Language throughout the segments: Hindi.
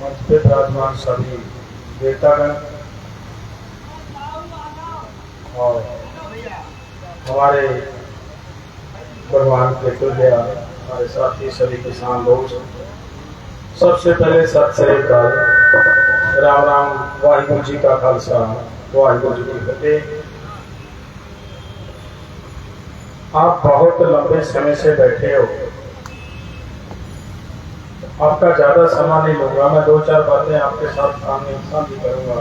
मंच पे विराजमान सभी देवतागण और हमारे भगवान के तुल्य हमारे साथी सभी किसान दोस्त, सबसे पहले सत श्री अकाल, राम राम, वाहिगुरु जी का खालसा, वाहिगुरु जी की फतेह। आप बहुत लंबे समय से बैठे हो, आपका ज्यादा समय नहीं लूंगा। मैं दो चार बातें आपके साथ साझी करूंगा।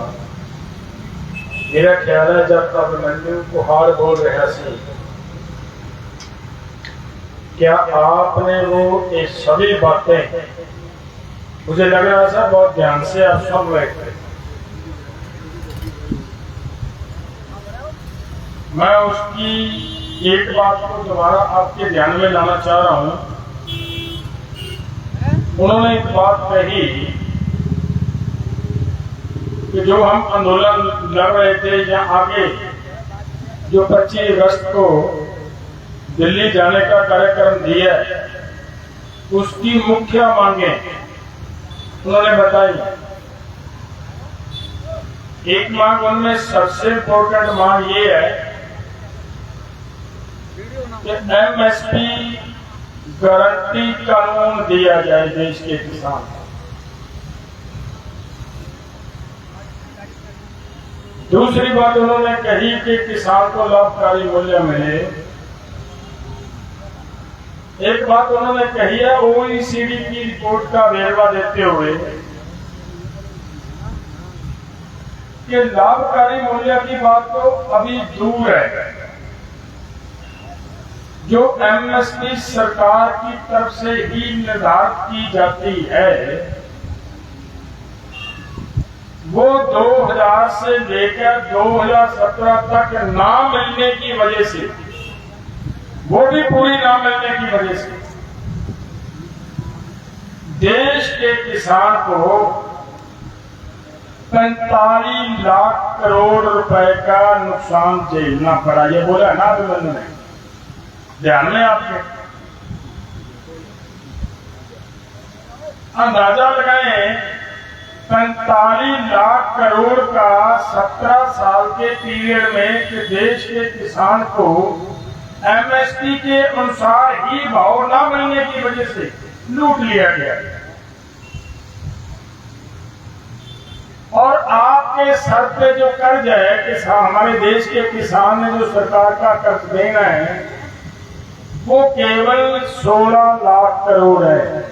मेरा ख्याल है जब अभिमन्यु कुहाड़ बोल रहा सी, क्या आपने वो ये सभी बातें, मुझे लग रहा था बहुत ध्यान से आप सुन रहे थे। मैं उसकी एक बात को दोबारा आपके ध्यान में लाना चाह रहा हूं। उन्होंने एक बात कही कि जो हम आंदोलन लड़ रहे थे या आगे जो 25 अगस्त को दिल्ली जाने का कार्यक्रम दिया, उसकी मुख्य मांगें उन्होंने बताई। एक मांग उनमें सबसे इम्पोर्टेंट मांग ये है कि एमएसपी गारंटी कानून दिया जाए देश के किसान। दूसरी बात उन्होंने कही कि किसान को लाभकारी मूल्य मिले। एक बात उन्होंने कही है ओईसीडी की रिपोर्ट का वेरवा देते हुए कि लाभकारी मूल्य की बात तो अभी दूर है। जो एमएसपी सरकार की तरफ से ही निर्धारित की जाती है, वो 2000 से लेकर 2017 तक ना मिलने की वजह से, वो भी पूरी ना मिलने की वजह से देश के किसान को 45 लाख करोड़ रुपए का नुकसान झेलना पड़ा। ये बोला ना अभिमन्यु ने, ध्यान में आपके अंदाजा लगाए। 45 लाख करोड़ का 17 साल के पीरियड में कि देश के किसान को एमएसपी के अनुसार ही भाव न मिलने की वजह से लूट लिया गया। और आपके सर पे जो कर्ज है किसान, हमारे देश के किसान ने जो सरकार का कर्ज देना है, वो केवल 16 लाख करोड़ है।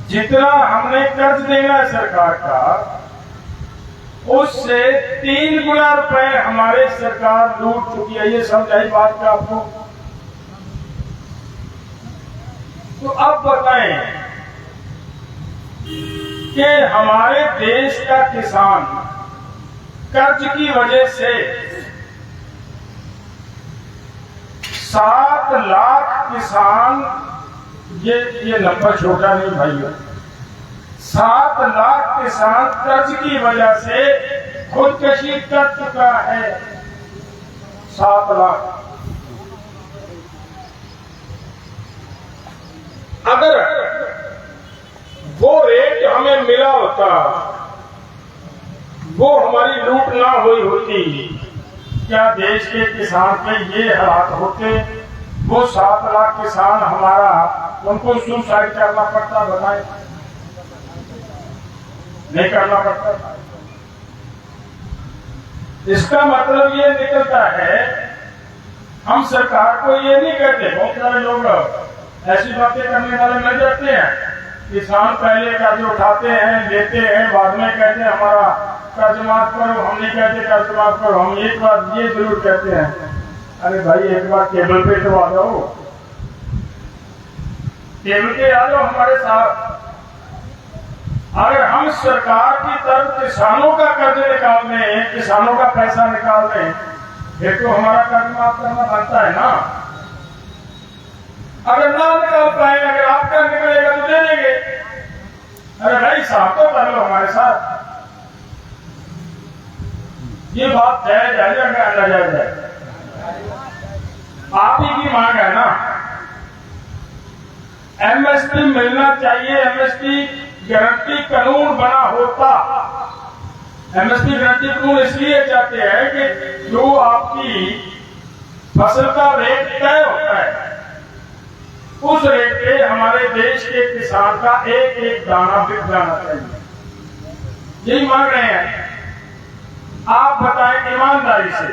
जितना हमने कर्ज देना है सरकार का, उससे 3 गुना रुपए हमारे सरकार लूट चुकी है। ये समझाई बात का आपको? तो अब बताएं कि हमारे देश का किसान कर्ज की वजह से 7 लाख किसान, ये नंबर छोटा नहीं भाइयों, 7 लाख किसान कर्ज की वजह से खुदकशी कर चुका है। 7 लाख। अगर वो रेट हमें मिला होता, वो हमारी लूट ना हुई होती, क्या देश के किसान के ये हालात होते? वो 7 लाख किसान हमारा, उनको सुसाइड करना पड़ता? बताएं, नहीं करना पड़ता। इसका मतलब ये निकलता है, हम सरकार को ये नहीं कहते, बहुत सारे लोग ऐसी बातें करने वाले मिल जाते हैं। किसान पहले कर्ज उठाते हैं, लेते हैं, बाद में कहते हैं हमारा कर्ज माफ करो। हम नहीं कहते कर्ज माफ करो, हम एक बार ये जरूर कहते हैं, अरे भाई एक बार केबल पे तो आ जाओ, केबल पे आ जाओ हमारे साथ। अगर हम सरकार की तरफ किसानों का कर्ज निकाल दें, किसानों का पैसा निकाल दें, फिर तो हमारा कर्ज माफ करना बनता है ना। अगर ना निकाल पाए, अगर आपका निकलेगा तो दे देंगे। अरे भाई साहब तो कर लो हमारे साथ। ये बात जायज है या नाजायज है? आप ही की मांग है ना। एमएसपी मिलना चाहिए। एमएसपी गारंटी कानून बना होता। एमएसपी गारंटी कानून इसलिए चाहते हैं कि जो आपकी फसल का रेट तय होता है, उस रेट पे हमारे देश के किसान का एक एक दाना बिक जाना चाहिए। यही मांग रहे हैं। आप बताएं ईमानदारी से,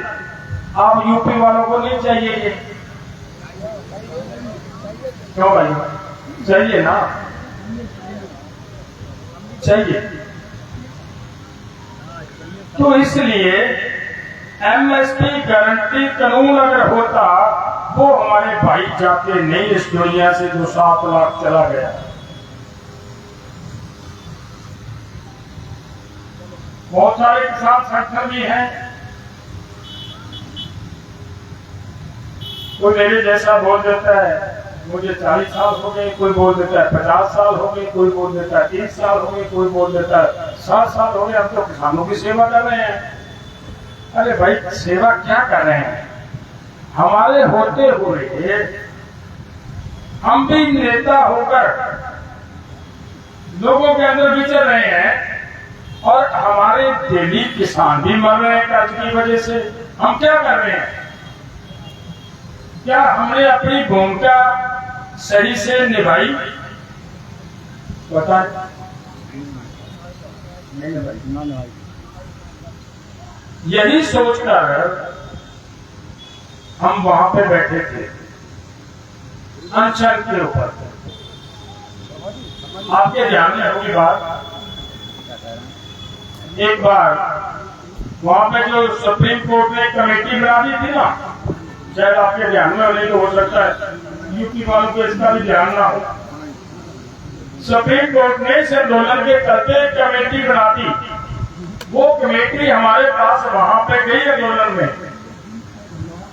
आप यूपी वालों को नहीं चाहिए ये? क्यों भाई, चाहिए ना? चाहिए। तो इसलिए एमएसपी गारंटी कानून अगर होता, वो हमारे भाई जाते नहीं इस दुनिया से जो 7 लाख चला गया। बहुत सारे किसान संगठन भी हैं। कोई मेरे जैसा बोल देता है मुझे 40 साल हो गए, कोई बोल देता है 50 साल हो गए, कोई बोल देता है 30 साल हो गए, कोई बोल देता है 60 साल हो गए, हम तो किसानों की सेवा कर रहे हैं। अरे भाई, सेवा क्या कर रहे हैं? हमारे होते हुए हम भी नेता होकर लोगों के अंदर विचर रहे हैं, और हमारे दिल्ली किसान भी मर रहे हैं कर्ज की वजह से। हम क्या कर रहे हैं? क्या हमने अपनी भूमिका सही से निभाई? बताएं। यही सोचकर हम वहां पे बैठे थे अनशन के ऊपर। आपके ध्यान में होगी बात, एक बार वहां पे जो सुप्रीम कोर्ट ने कमेटी बना दी थी ना, शायद आपके ध्यान में होने को हो सकता है यूपी वालों को इसका भी ध्यान ना हो। सुप्रीम कोर्ट ने इस आंदोलन के चलते कमेटी बना दी। वो कमेटी हमारे पास वहां पे गई आंदोलन में।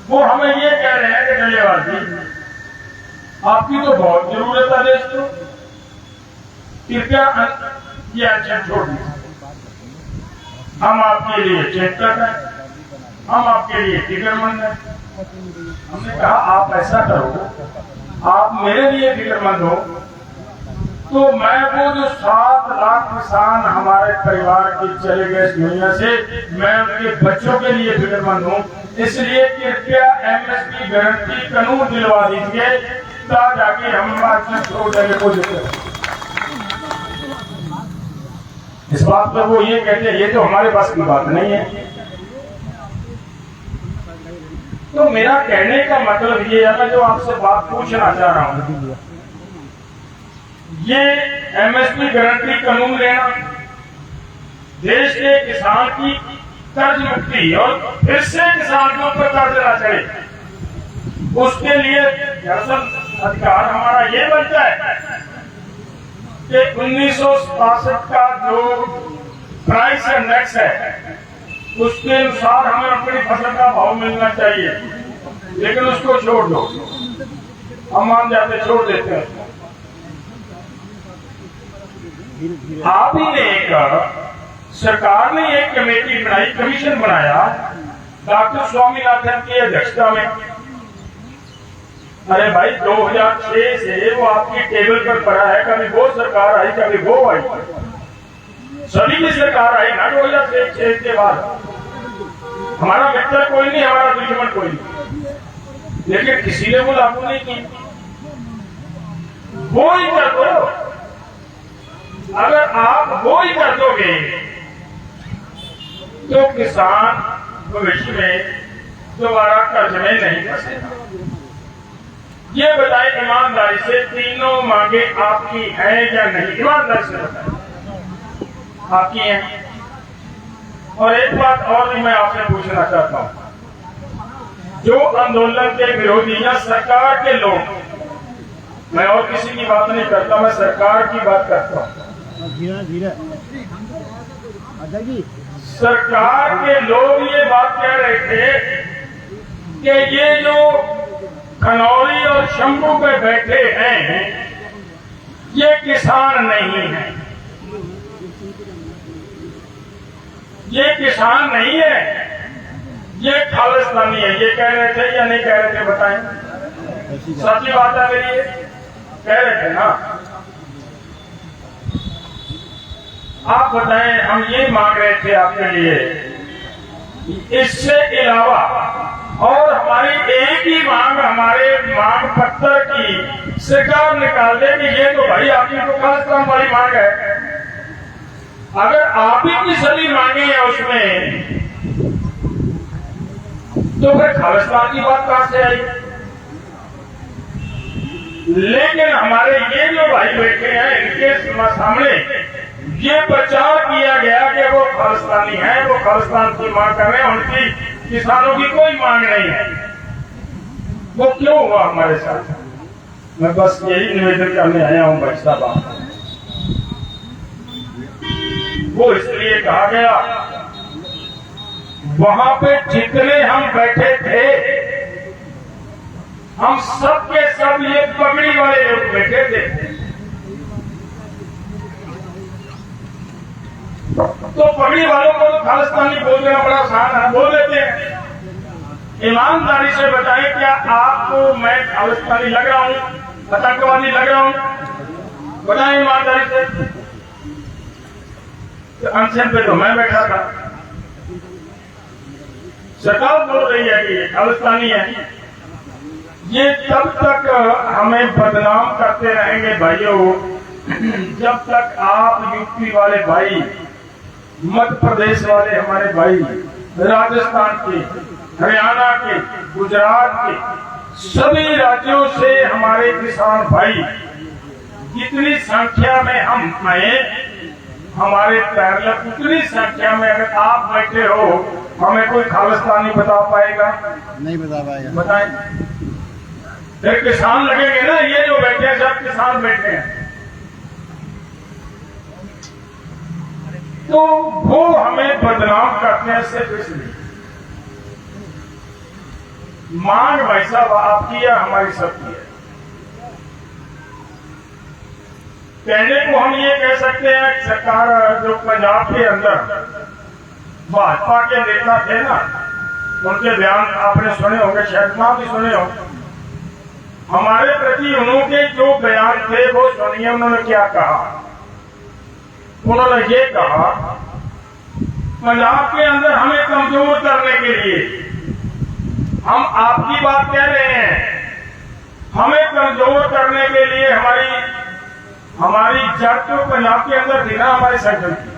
वो हमें ये कह रहे हैं कि डलेवाल जी, आपकी तो बहुत जरूरत है देश को, कृपया ये अनशन छोड़ दीजिए। हम आपके लिए चिंतित हैं, हम आपके लिए फिक्रमंद हैं। हमने कहा आप ऐसा करो, आप मेरे लिए फिक्रमंद हो तो मैं वो जो 7 लाख किसान हमारे परिवार के चले गए इस दुनिया से, मैं उनके बच्चों के लिए फिक्रमंद हूँ। इसलिए कृपया एमएसपी गारंटी कानून दिलवा दीजिए, तब जाके हम बातचीत छोड़ देने को देते। इस बात पर वो ये कहते हैं ये तो हमारे पास की बात नहीं है। तो मेरा कहने का मतलब ये है, मैं जो आपसे बात पूछना चाह रहा हूं, ये एमएसपी गारंटी कानून लेना, देश के किसान की कर्ज मुक्ति और फिर से किसान के ऊपर कर्ज ना चढ़े, उसके लिए दरअसल अधिकार हमारा ये बनता है कि 1967 का जो प्राइस इंडेक्स है उसके अनुसार हमें अपनी फसल का भाव मिलना चाहिए। लेकिन उसको छोड़ दो, हम मान जाते छोड़ देते हैं। आप ही ने सरकार ने एक कमेटी बनाई, कमीशन बनाया डॉक्टर स्वामीनाथन की अध्यक्षता में। अरे भाई 2006 से वो आपकी टेबल पर पड़ा है, कभी वो सरकार आई कभी वो आई, सभी की सरकार आई ना 2006 के बाद। हमारा मित्र कोई नहीं, हमारा दुश्मन कोई नहीं, लेकिन किसी ने वो लागू नहीं की। वो ही कर दो, अगर आप वो ही कर दोगे तो किसान भविष्य में दोबारा कर्ज में नहीं फंसेगा। ये बताए ईमानदारी से, तीनों मांगे आपकी हैं या नहीं? ईमानदारी से बताए आपकी हैं। और एक बात और भी मैं आपसे पूछना चाहता हूं, जो आंदोलन के विरोधी या सरकार के लोग, मैं और किसी की बात नहीं करता, मैं सरकार की बात करता हूं। सरकार के लोग ये बात कह रहे थे कि ये जो खनौरी और शंभू पे बैठे हैं ये किसान नहीं है, ये किसान नहीं है, ये खालिस्तानी है। ये कह रहे थे या नहीं कह रहे थे? बताएं, सच्ची बात है मेरी। कह रहे थे ना, आप बताएं, हम ये मांग रहे थे आपके लिए, इससे अलावा और हमारी एक ही मांग, हमारे मांग पत्र की सरकार निकाल दे कि ये तो भाई आपकी तो खालिस्तान वाली मांग है। अगर आप ही की सभी मांगे हैं उसमें, तो फिर खालिस्तान की बात कहां से आई? लेकिन हमारे ये जो भाई बैठे हैं, इनके सामने ये प्रचार किया गया कि वो खालिस्तानी है, वो खालिस्तान की मांग कर रहे हैं, उनकी किसानों की कोई मांग नहीं है। वो क्यों हुआ हमारे साथ? मैं बस यही निवेदन करने आया हूं भाई साहब। वो इसलिए कहा गया, वहां पे जितने हम बैठे थे, हम सब के सब ये पगड़ी वाले लोग बैठे थे। तो पगड़ी वालों को तो खालिस्तानी बोल देना बड़ा आसान है, बोल देते हैं। ईमानदारी से बताएं, क्या आपको मैं खालिस्तानी लग रहा हूं, आतंकवादी लग रहा हूं? बताएं ईमानदारी से। तो अनशन पे तो मैं बैठा था, सरकार बोल रही है कि ये खालिस्तानी है। ये तब तक हमें बदनाम करते रहेंगे भाइयों, जब तक आप यूपी वाले भाई, मध्य प्रदेश वाले हमारे भाई, राजस्थान के, हरियाणा के, गुजरात के, सभी राज्यों से हमारे किसान भाई जितनी संख्या में हम आए, हमारे पैर लग उतनी संख्या में अगर आप बैठे हो, हमें कोई खालिस्तानी बता पाएगा? नहीं बता पाएगा। बताएं, फिर किसान लगेंगे ना, ये जो बैठे हैं सब किसान बैठे हैं। तो वो हमें बदनाम करते हैं सिर्फ इसलिए। मांग भाई साहब आपकी है, हमारी सबकी है। कहने को हम ये कह सकते हैं, सरकार जो पंजाब के अंदर भाजपा के नेता थे ना, उनके बयान आपने सुने होंगे, शायद ना भी सुने हो। हमारे प्रति उन्होंने जो बयान थे वो सुनिए, उन्होंने क्या कहा। उन्होंने ये कहा, पंजाब के अंदर हमें कमजोर करने के लिए हम आपकी बात कह रहे हैं, हमें कमजोर करने के लिए हमारी जड़ तो पंजाब के अंदर थी ना, हमारे सेंटर की,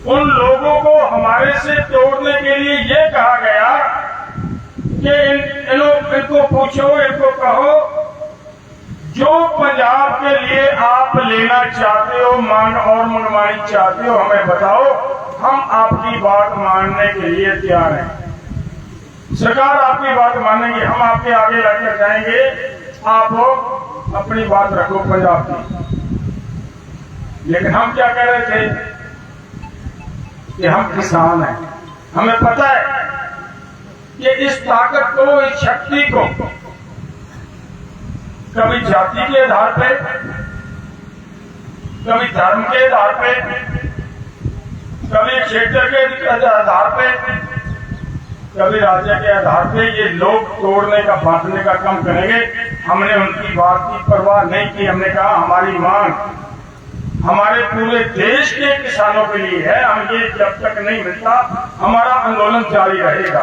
उन लोगों को हमारे से तोड़ने के लिए ये कहा गया कि इनको पूछो, इनको कहो, जो पंजाब के लिए आप लेना चाहते हो, मांग और मंगवानी चाहते हो, हमें बताओ, हम आपकी बात मानने के लिए तैयार हैं। सरकार आपकी बात मानेंगे, हम आपके आगे लड़कर जाएंगे, आप अपनी बात रखो पंजाब की। लेकिन हम क्या कह रहे थे कि हम किसान हैं, हमें पता है कि इस ताकत को, इस शक्ति को कभी जाति के आधार पे, कभी धर्म के आधार पे, कभी क्षेत्र के आधार पे, कभी राज्य के आधार पे ये लोग तोड़ने का, बांटने का काम करेंगे। हमने उनकी बात की परवाह नहीं की। हमने कहा हमारी मांग हमारे पूरे देश के किसानों के लिए है, हम ये जब तक नहीं मिलता हमारा आंदोलन जारी रहेगा।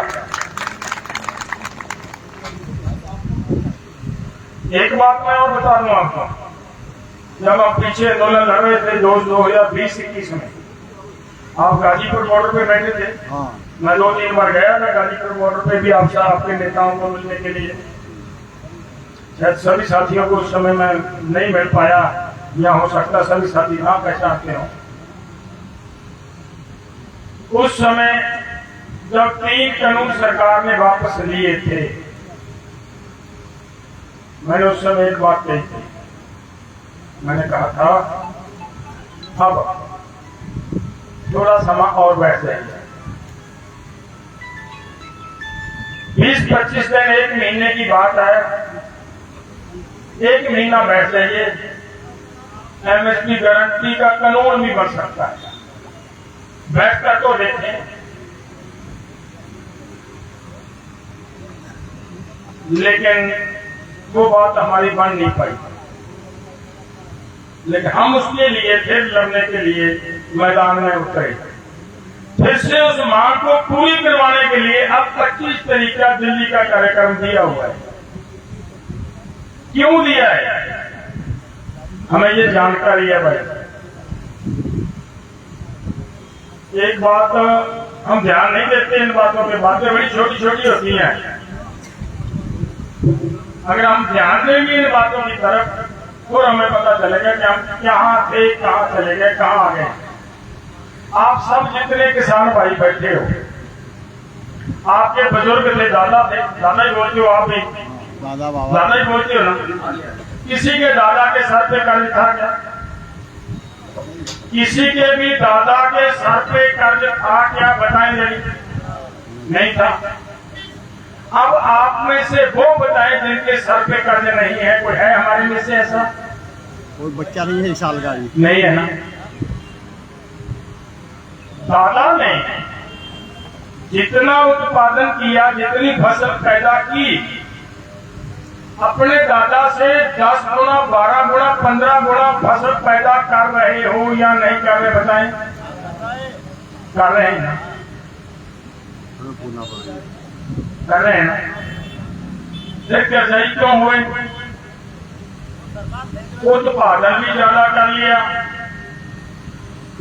एक बात मैं और बता दूं आपको, जब हम पीछे आंदोलन लड़ रहे थे 2020-21 में, आप गाजीपुर बॉर्डर पे बैठे थे। हाँ। मैं 2-3 बार गया था गाजीपुर बॉर्डर पे भी आपसे, आपके नेताओं को मिलने के लिए। शायद सभी साथियों को उस समय मैं नहीं मिल पाया, या हो सकता सभी साथी ना पहचानते हो। उस समय जब 3 कानून सरकार ने वापस लिए थे, मैंने उस समय एक बात कही थी। मैंने कहा था अब थोड़ा समय और बैठ जाएगा, 20-25 दिन, 1 महीने की बात है, 1 महीना बैठ जाइए, एमएसपी गारंटी का कानून भी बन सकता है। बैठकर तो देखें। लेकिन वो बात हमारी बन नहीं पाई, लेकिन हम उसके लिए फिर लड़ने के लिए मैदान में उतरे। फिर से उस मांग को पूरी करवाने के लिए अब 25 तारीख का दिल्ली का कार्यक्रम दिया हुआ है। क्यों दिया है, हमें ये जानकारी है भाई। एक बात हम ध्यान नहीं देते इन बातों पे, बातें बड़ी छोटी छोटी होती हैं। अगर हम ध्यान देंगे इन बातों की तरफ तो हमें पता चलेगा कि हम कहाँ थे, कहाँ चले गए, कहाँ आ गए। आप सब जितने किसान भाई बैठे हो, आपके बुजुर्ग थे, दादा थे, दादा ही बोलते हो आप भी, दादा ही बोलते हो ना। किसी के दादा के सर पे कर्ज था क्या? किसी के भी दादा के सर पे कर्ज था क्या? बताएं जरी। नहीं था। अब आप में से वो बताएं जिनके सर पे कर्ज नहीं है। कोई है हमारे में से ऐसा? कोई बच्चा नहीं है 1 साल का नहीं है ना। दादा ने जितना उत्पादन किया, जितनी फसल पैदा की, अपने दादा से 10 गुना, 12 गुना, 15 गुना फसल पैदा कर रहे हो या नहीं कर रहे? बताएं। कर रहे हैं ना? कर रहे हैं ना? फिर क्या सही क्यों हुए? उत्पादन भी ज्यादा कर लिया,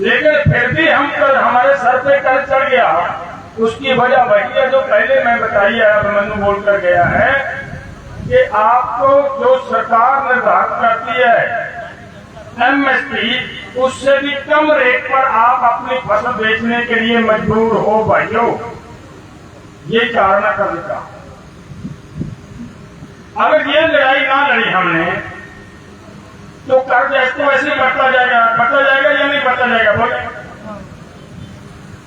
लेकिन फिर भी हमारे सर पे कर्ज चढ़ गया। उसकी वजह वही है जो पहले मैं बताई है, अभिमन्यु बोलकर गया है कि आपको जो सरकार निर्धारित करती है एमएसपी, उससे भी कम रेट पर आप अपनी फसल बेचने के लिए मजबूर हो भाइयों। ये कारण है कर्ज का। अगर ये लड़ाई ना लड़ी हमने तो कर्ज ऐसे वैसे बढ़ता जाएगा या नहीं बढ़ता जाएगा? बोले।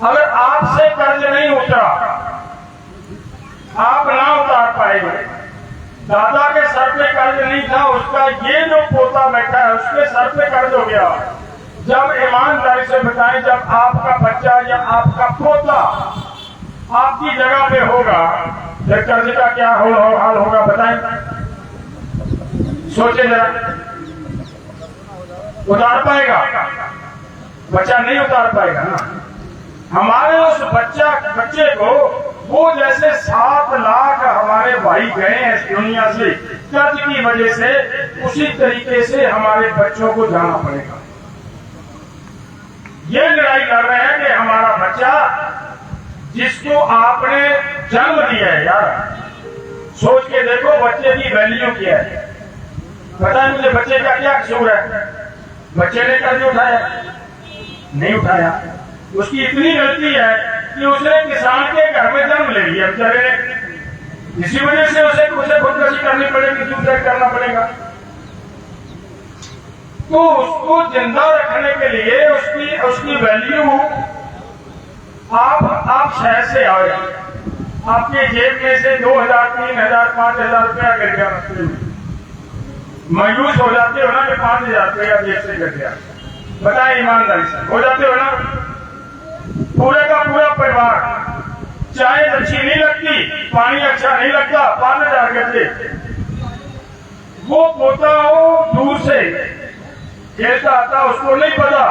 अगर आपसे कर्ज नहीं उतरा, आप ना उतार पाएंगे। दादा के सर पे कर्ज नहीं था, उसका ये जो पोता बैठा है उसके सर पे कर्ज हो गया। जब ईमानदारी से बताएं, जब आपका बच्चा या आपका पोता आपकी जगह पे होगा, फिर कर्ज का क्या हाल होगा बताएं? सोचे जरा। उतार पाएगा? बच्चा नहीं उतार पाएगा ना। हमारे उस बच्चे को वो जैसे 7 लाख हमारे भाई गए हैं इस दुनिया से कर्ज की वजह से, उसी तरीके से हमारे बच्चों को जाना पड़ेगा। ये लड़ाई लड़ रहे हैं कि हमारा बच्चा जिसको आपने जन्म दिया है, यार सोच के देखो बच्चे की वैल्यू क्या है। पता है मुझे बच्चे का क्या कसूर है? बच्चे ने कर्ज उठाया? नहीं उठाया। उसकी इतनी गलती है कि उसने किसान के घर में जन्म ले लिया बेचारे ने। इसी वजह से उसे खुदकशी करनी पड़ेगी, सुसाइड करना पड़ेगा। तो उसको जिंदा रखने के लिए उसकी वैल्यू आप शहर से आए, आपके जेब में से 2000, 3000, 5000 रुपया गिर गया, मायूस हो जाते हो ना कि 5000 रुपया जेब से गिर गया। बताए ईमानदारी से, हो जाते हो ना? पूरे का पूरा परिवार, चाय अच्छी नहीं लगती, पानी अच्छा नहीं लगता, 5000 गिरते। वो पोता हो दूर से खेलता आता, उसको नहीं पता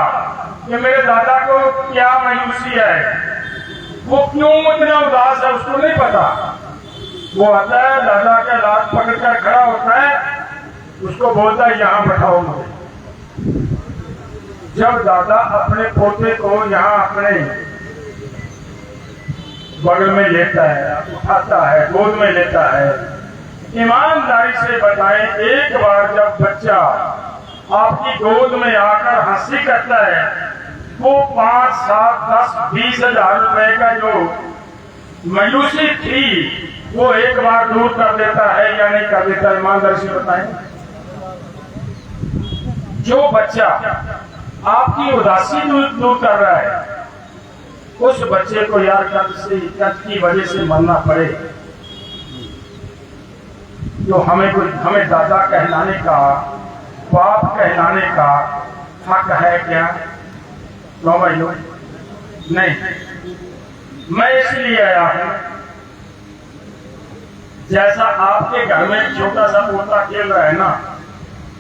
कि मेरे दादा को क्या मायूसी है, वो क्यों इतना उदास है, उसको नहीं पता। वो आता है, दादा के लात पकड़कर खड़ा होता है, उसको बोलता है यहाँ बैठाओ मुझे। जब दादा अपने पोते को यहाँ अपने बगल में लेता है, उठाता है, गोद में लेता है, ईमानदारी से बताएं, एक बार जब बच्चा आपकी गोद में आकर हंसी करता है, वो 5, 7, 10, 20 हजार रुपए का जो मायूसी थी वो एक बार दूर कर देता है या नहीं कर देता? ईमानदारी से बताएं। जो बच्चा आपकी उदासी दूर कर रहा है, उस बच्चे को यार कर्ज की वजह से मरना पड़े, जो हमें दादा कहलाने का, बाप कहलाने का हक है क्या? लो भाइयों, नहीं। मैं इसलिए आया हूं जैसा आपके घर में एक छोटा सा पोता खेल रहा है ना,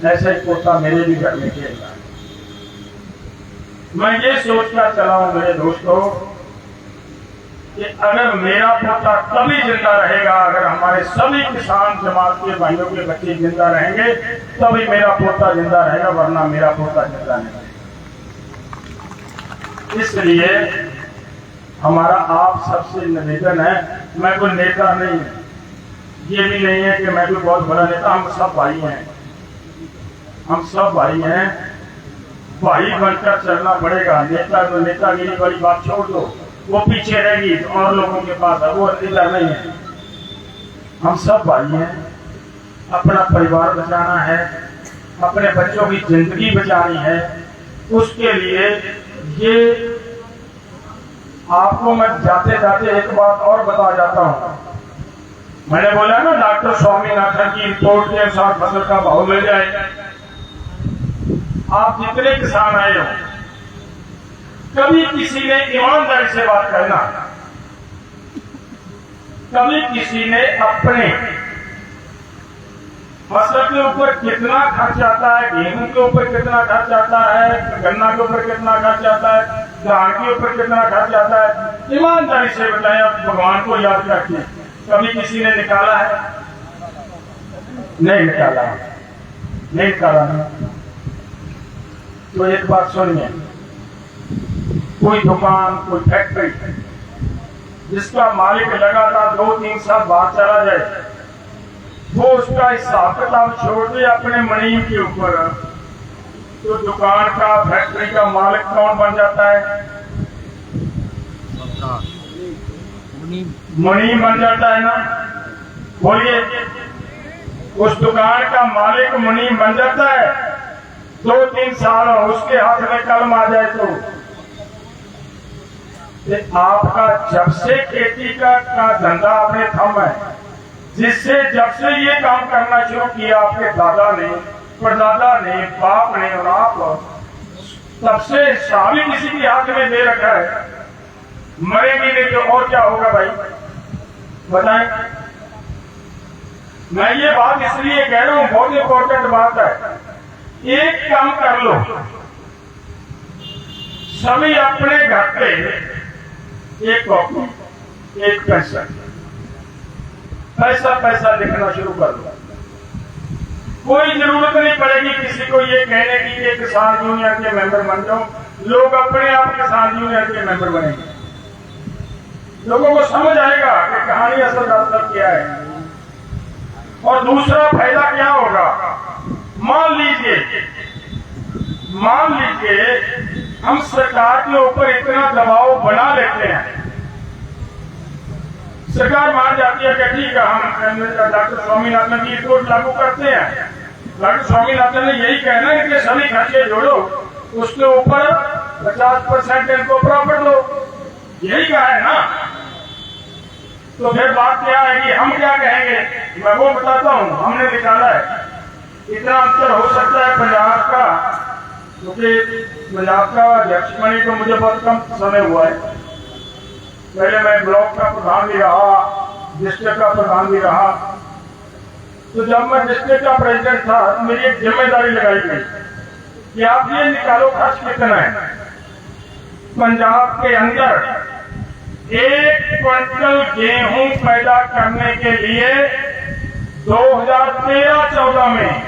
ऐसा ही पोता मेरे भी घर में खेल रहा है। मैं ये सोचकर चला हूं मेरे दोस्तों कि अगर मेरा पोता तभी जिंदा रहेगा, अगर हमारे सभी किसान जमात के भाइयों के बच्चे जिंदा रहेंगे तभी मेरा पोता जिंदा रहेगा, वरना मेरा पोता जिंदा नहीं रहेगा। इसलिए हमारा आप सबसे निवेदन है, मैं कोई नेता नहीं, ये भी नहीं है कि मैं कोई बहुत बड़ा नेता, हम सब भाई हैं, हम सब भाई हैं, भाई बनकर चलना पड़ेगा। नेता तो नेतागिरी वाली बात छोड़ दो, वो पीछे रहेगी तो और लोगों के पास है, वो इधर नहीं है। हम सब भाई हैं, अपना परिवार बचाना है, अपने बच्चों की जिंदगी बचानी है, उसके लिए ये आपको मैं जाते जाते एक बात और बता जाता हूं। मैंने बोला ना डॉक्टर स्वामीनाथन की रिपोर्ट के अनुसार फसल का भाव मिल जाए। आप जितने किसान आए हो, कभी किसी ने ईमानदारी से बात करना, कभी किसी ने अपने फसल के ऊपर कितना खर्च आता है, गेहूं के ऊपर कितना खर्च आता है, गन्ना के ऊपर कितना खर्च आता है, धान के ऊपर कितना खर्च आता है, ईमानदारी से बताएं, भगवान को याद करके कभी किसी ने निकाला है? नहीं निकाला, नहीं निकाला ना। तो एक बात सुनिए, कोई दुकान, कोई फैक्ट्री जिसका मालिक लगातार 2-3 साल बाहर चला जाए, वो उसका हिसाब किताब छोड़ दे अपने मुनीम के ऊपर, तो दुकान का, फैक्ट्री का मालिक कौन बन जाता है? मुनीम बन जाता है ना। बोलिए, उस दुकान का मालिक मुनीम बन जाता है। 2-3 साल उसके हाथ में कलम आ जाए तो आपका जब से खेती का धंधा आपने थमा है, जिससे जब से ये काम करना शुरू किया आपके दादा ने, परदादा ने, बाप ने और आप, तब से शामिल किसी के हाथ में दे रखा है। मरेंगे नहीं तो और क्या होगा भाई, बताएं। मैं ये बात इसलिए कह रहा हूं, बहुत इंपॉर्टेंट बात है। एक काम कर लो, सभी अपने घर पे एक कॉपी, एक पेंसिल, पैसा लिखना शुरू कर दो। कोई जरूरत नहीं पड़ेगी किसी को ये कहने की कि किसान यूनियन के मेंबर बन जाओ, लोग अपने आप किसान यूनियन के मेंबर बनेंगे। लोगों को समझ आएगा कि कहानी असल रास्ता क्या है। और दूसरा फायदा क्या होगा, मान लीजिए हम सरकार के ऊपर इतना दबाव बना लेते हैं, सरकार मान जाती है कि ठीक है हम डॉक्टर स्वामीनाथन की रिपोर्ट लागू करते हैं। डॉक्टर स्वामीनाथन ने यही कहना है कि सभी खर्चे जोड़ो, उसके ऊपर 50% इनको प्रॉफिट दो, यही कहा है ना। तो फिर बात क्या है कि हम क्या कहेंगे, मैं वो बताता हूँ। हमने निकाला है इतना अंतर हो सकता है पंजाब का, क्योंकि पंजाब का अध्यक्ष बने तो मुझे बहुत कम समय हुआ है। पहले मैं ब्लॉक का प्रधान भी रहा, डिस्ट्रिक्ट का प्रधान भी रहा। तो जब मैं डिस्ट्रिक्ट का प्रेसिडेंट था तो मेरी एक जिम्मेदारी लगाई गई कि आप ये निकालो खर्च कितना है। पंजाब के अंदर 1 क्विंटल गेहूं पैदा करने के लिए 2013-14 में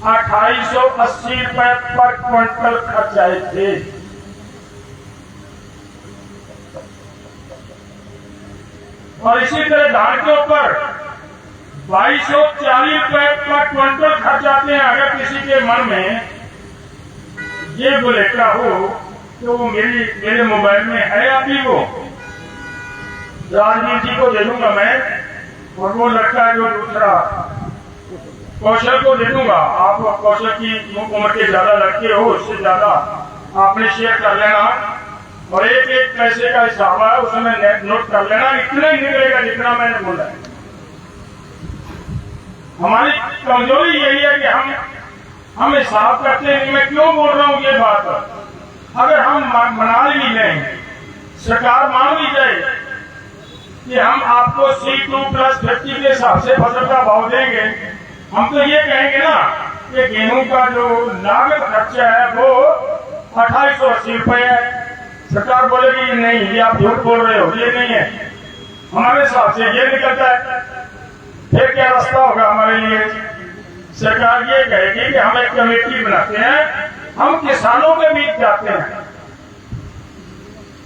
2880 रुपए पर क्विंटल खर्च आए थे। और इसी तरह धान के ऊपर 2240 रुपए पर क्विंटल खर्च आते हैं। अगर किसी के मन में ये बुलेटिन हो तो वो मेरे मोबाइल में है, अभी वो राजवीर जी को दे दूंगा मैं, और वो लड़का है जो दूसरा कौशल को दे दूंगा। आप कौशल की उम्र के ज्यादा लड़के हो, उससे ज्यादा आपने शेयर कर लेना, और एक पैसे का हिसाब है उसमें नोट कर लेना। इतना ही निकलेगा जितना मैंने बोला है। हमारी कमजोरी यही है कि हम हिसाब करते हैं। मैं क्यों बोल रहा हूं ये बात, अगर हम बना भी लें, सरकार मान भी जाए कि हम आपको C2+50 के हिसाब से फसल का भाव देंगे। हम तो ये कहेंगे ना कि गेहूं का जो लागत खर्चा है वो 2880 रुपए है। सरकार बोलेगी नहीं, ये आप झूठ बोल रहे हो, ये नहीं है, हमारे हिसाब से ये निकलता है। फिर क्या रास्ता होगा हमारे लिए? सरकार ये कहेगी कि हम एक कमेटी बनाते हैं, हम किसानों के बीच जाते हैं,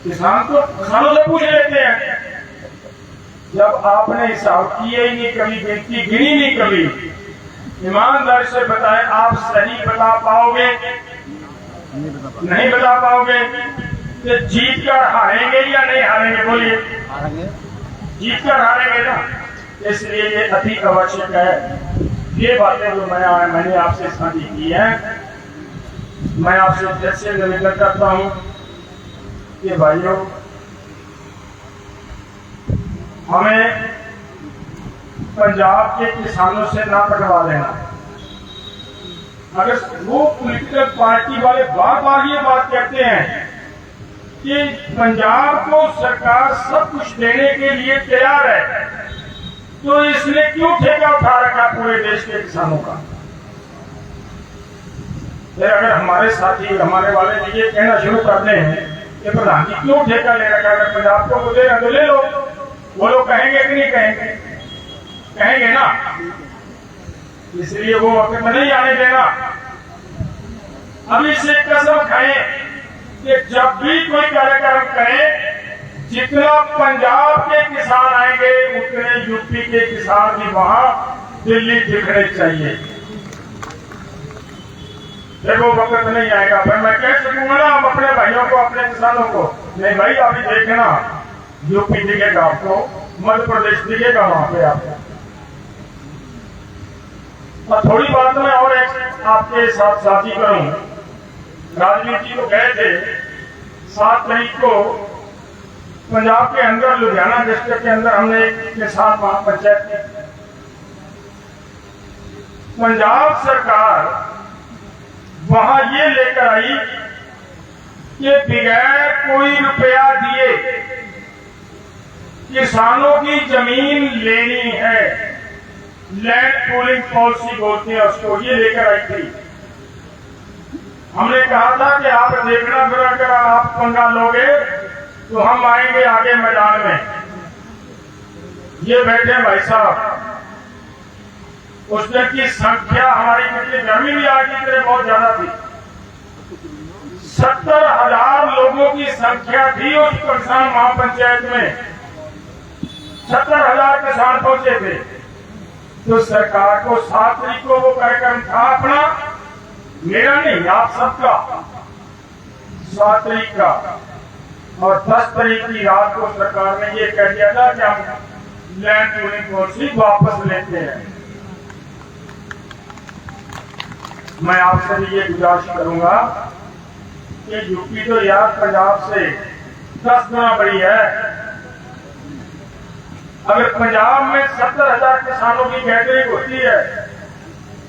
किसानों से पूछ लेते हैं। जब आपने हिसाब किए ही नहीं, कभी गिनती गिनी नहीं, कभी ईमानदारी से बताएं, आप सही बता पाओगे? नहीं बता पाओगे। तो जीत कर हारेंगे या नहीं हारेंगे? बोलिए। जीत कर हारेंगे ना। इसलिए ये अति आवश्यक है। ये बातें जो मैंने आपसे साझी की है, मैं आपसे जैसे निवेदन करता हूं कि भाइयों, हमें पंजाब के किसानों से ना पटवा लेना। अगर वो पॉलिटिकल पार्टी वाले बार बार ये बात कहते हैं कि पंजाब को सरकार सब कुछ देने के लिए तैयार है, तो इसने क्यों ठेका उठा रखा पूरे देश के किसानों का? फिर अगर हमारे साथी, हमारे वाले ये कहना शुरू कर दें कि प्रधान जी क्यों ठेका ले रखा, अगर पंजाब को दे रहे तो ले लो, वो लोग कहेंगे कि नहीं कहेंगे? कहेंगे ना। इसलिए वो वक्त में नहीं आने देना। अभी से कसम खाएं कि जब भी कोई कार्यक्रम करें, जितना पंजाब के किसान आएंगे उतने यूपी के किसान भी वहां दिल्ली दिखने चाहिए। देखो वक्त नहीं आएगा, फिर मैं कह सकूंगा ना हम अपने भाइयों को, अपने किसानों को, नहीं भाई अभी देखना, यूपी दिखेगा आपको, मध्य प्रदेश दिखेगा वहां पे आपको। और थोड़ी बात मैं और एक आपके साथ साझी करूं। राजनीति को गए थे 7 तारीख को पंजाब के अंदर, लुधियाना डिस्ट्रिक्ट के अंदर हमने एक किसान महापंचायत की। पंजाब सरकार वहां ये लेकर आई कि बगैर कोई रुपया दिए किसानों की जमीन लेनी है, लैंड पूलिंग पॉलिसी बोलते हैं उसको, ये लेकर आई थी। हमने कहा था कि आप देखना, फिर अगर आप पंगा लोगे तो हम आएंगे आगे मैदान में। ये बैठे भाई साहब, उस दिन की संख्या हमारी, क्योंकि गर्मी भी आज की तरह बहुत ज्यादा थी, 70,000 लोगों की संख्या थी उस किसान महापंचायत में। 70,000 किसान पहुंचे थे। तो सरकार को 7 तारीख को वो कार्यक्रम था अपना, मेरा नहीं, आप सबका, 7 तारीख का। और 10 तारीख की रात को सरकार ने ये कह दिया था कि हम लैंड पूलिंग पॉलिसी वापस लेते हैं। मैं आपसे भी ये गुजारिश करूंगा कि यूपी तो यार पंजाब से 10 गुना बड़ी है। अगर पंजाब में 70,000 किसानों की गैदरिंग होती है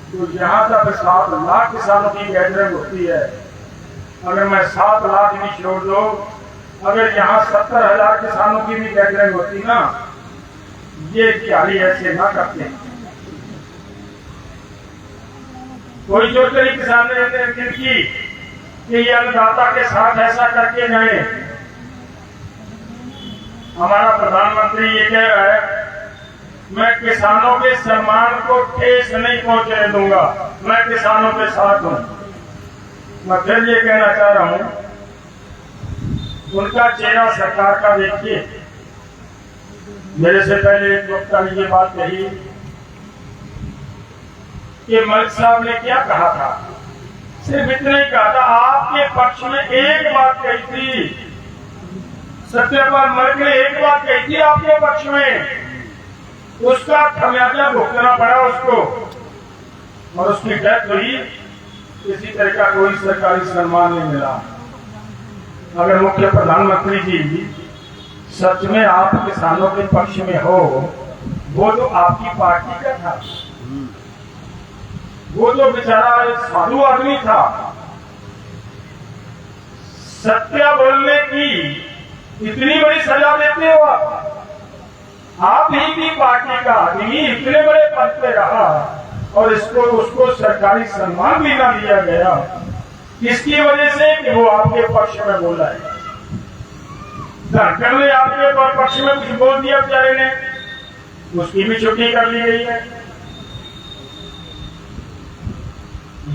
तो यहां तक 7 लाख किसानों की गैदरिंग होती है। अगर मैं 7 लाख भी छोड़ दो, अगर यहाँ 70,000 किसानों की भी गैदरिंग होती ना, ये दिहाड़ी ऐसे ना करते। कोई जो तेरी किसान ने की कि ये अन्नदाता के साथ ऐसा करके गए। हमारा प्रधानमंत्री ये कह रहा है, मैं किसानों के सम्मान को ठेस नहीं पहुंचने दूंगा, मैं किसानों के साथ हूं। मैं फिर ये कहना चाह रहा हूं, उनका चेहरा सरकार का देखिए। मेरे से पहले एक वक्ता ने ये बात कही कि मलिक साहब ने क्या कहा था, सिर्फ इतना ही कहा था, आपके पक्ष में एक बात कही थी, सत्यपाल मलिक ने एक बात कही थी आपके पक्ष में, उसका खमियाजा भुगतना पड़ा उसको, और उसकी डेथ हुई। किसी तरह का कोई सरकारी सम्मान नहीं मिला। अगर मुख्य प्रधानमंत्री जी सच में आप किसानों के पक्ष में हो, वो तो आपकी पार्टी का था, वो तो बेचारा एक साधु आदमी था। सत्य बोलने की इतनी बड़ी सजा देते हो आप? आप ही की पार्टी का आदमी इतने बड़े पद पे रहा और उसको सरकारी सम्मान भी ना दिया गया, किसकी वजह से? कि वो आपके पक्ष में बोला है। धनखड़ ने आपके पक्ष में कुछ बोल दिया बेचारे ने, उसकी भी छुट्टी कर ली गई है।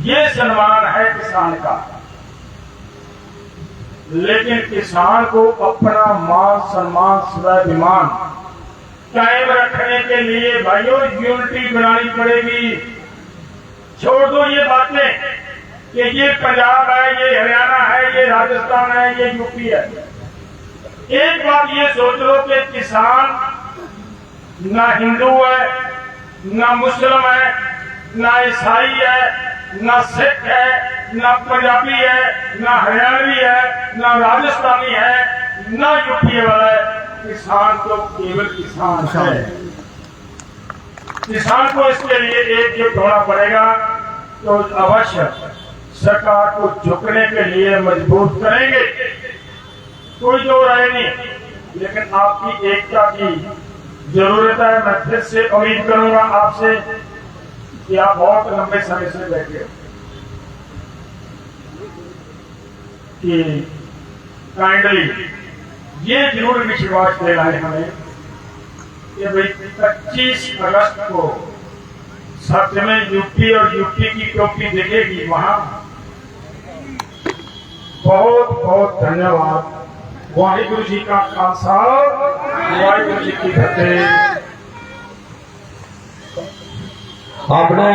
ये सम्मान है किसान का, लेकिन किसान को अपना मान सम्मान स्वाभिमान कायम रखने के लिए भाइयों यूनिटी बनानी पड़ेगी। छोड़ दो ये बातें कि ये पंजाब है, ये हरियाणा है, ये राजस्थान है, ये यूपी है। एक बात ये सोच लो कि किसान ना हिंदू है, ना मुस्लिम है, ना ईसाई है, ना सिख है, ना पंजाबी है, ना हरियाणवी है, ना राजस्थानी है, ना यूपी वाला है। किसान तो केवल किसान है। किसान को इसके लिए एकजुट होना पड़ेगा। तो अवश्य सरकार को झुकने के लिए मजबूर करेंगे, कोई दो राय नहीं, लेकिन आपकी एकता की जरूरत है। मैं फिर से उम्मीद करूंगा आपसे कि आप बहुत लंबे समय से बैठे हो कि काइंडली ये जरूर विश्वास देना है हमें कि भाई 25 अगस्त को सच में यूपी और यूपी की टोपी दिखेगी वहां। बहुत बहुत धन्यवाद। वाहिगुरु जी का खालसा, वाहिगुरु जी की फतेह। आपने